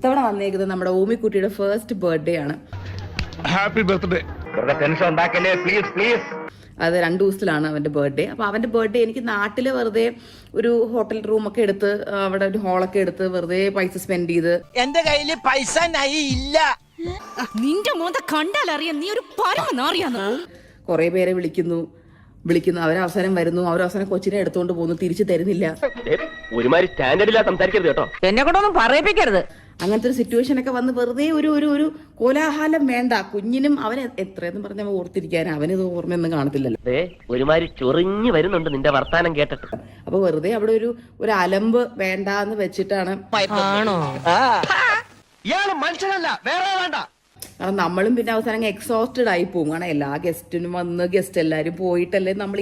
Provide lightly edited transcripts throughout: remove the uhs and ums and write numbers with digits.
ഇത്തവണ വന്നേക്കുന്നത് നമ്മുടെ ഓമിക്കുട്ടിയുടെ ഫസ്റ്റ് ബർത്ത്ഡേ ആണ്. Happy birthday. അത് 2 ദിവസത്തിലാണ് അവൻ്റെ ബർത്ത്ഡേ. അപ്പോൾ അവൻ്റെ ബർത്ത്ഡേ എനിക്ക് നാട്ടിൽ വെറുതെ ഒരു ഹോട്ടൽ റൂമൊക്കെ എടുത്ത് അവിടെ ഒരു ഹോളൊക്കെ എടുത്ത് വെറുതെ പൈസ സ്പെൻഡ് ചെയ്ത് എന്റെ കയ്യില് പൈസ ഇല്ല. നിന്റെ മോന്ത കണ്ടാലറിയാം നീ ഒരു പരമനാറിയാന്ന്. കുറേ പേരെ വിളിക്കുന്നു അവരവസാനം വരുന്നു, അവരവസാനം കൊച്ചിനെ എടുത്തുകൊണ്ട് പോകുന്നു, തിരിച്ചു തരുന്നില്ല. ഒരുമാതിരി സ്റ്റാൻഡേർഡില്ലാതെ സംസാരിക്കരുത് കേട്ടോ. എന്നെ കൊണ്ടൊന്നും പറയിപ്പിക്കരുത്. അങ്ങനത്തെ ഒരു സിറ്റുവേഷൻ ഒക്കെ വന്ന് വെറുതെ ഒരു കോലാഹലം വേണ്ട. കുഞ്ഞിനും അവന് എത്രയെന്ന് പറഞ്ഞാൽ ഓർത്തിരിക്കാൻ അവനിത് ഓർമ്മയൊന്നും കാണത്തില്ലല്ലോ. ഒരുമാതിരി ചൊറിഞ്ഞു വരുന്നുണ്ട് നിന്റെ വർത്താനം കേട്ടിട്ട്. അപ്പൊ വെറുതെ അവിടെ ഒരു അലമ്പ് വേണ്ടാന്ന് വെച്ചിട്ടാണ്. ആണോ? ഇയാള് മനുഷ്യനല്ല, വേറെ വേണ്ട. കാരണം നമ്മളും പിന്നെ അവസാനം എക്സോസ്റ്റഡ് ആയി പോകും. കാരണം എല്ലാ ഗസ്റ്റിനും വന്ന് ഗസ്റ്റ് എല്ലാവരും പോയിട്ടല്ലേ നമ്മൾ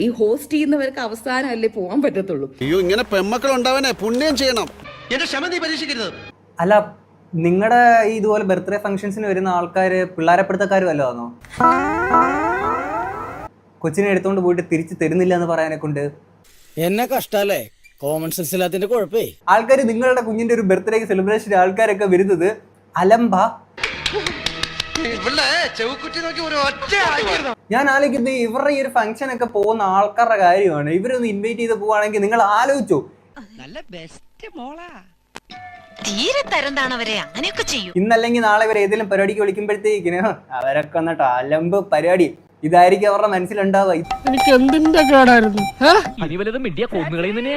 ഈ ഹോസ്റ്റ് ചെയ്യുന്നവർക്ക് അവസാനം അല്ലേ പോകാൻ പറ്റത്തുള്ളൂ. അയ്യോ, ഇങ്ങനെ പെമ്മക്കൾ ഉണ്ടാവാനേ പുണ്യം ചെയ്യണം. എന്റെ ക്ഷമ നീ പരീക്ഷിക്കരുത്. അല്ല, നിങ്ങളുടെ ഇതുപോലെ ബർത്ത്ഡേ ഫംഗ്ഷൻസിന് വരുന്ന ആൾക്കാര് പിള്ളാരപ്പെടുത്തക്കാരും അല്ലോ ആണോ? കൊച്ചിനെ എടുത്തോണ്ട് പോയിട്ട് തിരിച്ചു തരുന്നില്ല എന്ന് പറയാനെ കൊണ്ട് എന്നെ കഷ്ടല്ലേ? Common sense ഇല്ലാത്തതിന്റെ കുഴപ്പേ. ആൾക്കാർ നിങ്ങളുടെ കുഞ്ഞിന്റെ ഒരു ബർത്ത്ഡേ സെലിബ്രേഷൻ ആൾക്കാരൊക്കെ വരുന്നത് അലമ്പ. ഞാൻ ആലോചിക്കുന്നത് ഇവരുടെ ഈ ഒരു ഫംഗ്ഷൻ ഒക്കെ പോകുന്ന ആൾക്കാരുടെ കാര്യമാണ്. ഇവരൊന്ന് ഇൻവൈറ്റ് ചെയ്ത് പോവാണെങ്കിൽ നിങ്ങൾ ആലോചിച്ചോ, നല്ല ബെസ്റ്റ് മോളാ. തീരെ തരംതാണവരെ അങ്ങനെയൊക്കെ ചെയ്യും. ഇന്നല്ലെങ്കിൽ നാളെ ഇവർ ഏതെങ്കിലും പരിപാടിക്ക് വിളിക്കുമ്പോഴത്തേക്കിന് അവരൊക്കെ വന്നിട്ട് അലമ്പ് പരിപാടി ഇതായിരിക്കും അവരുടെ മനസ്സിലുണ്ടാവുക. എനിക്ക് എന്തിന്റെ കേടായിരുന്നു? അടി വല്ലതും മിഡിയ കൊന്നുകളയുന്നതിന്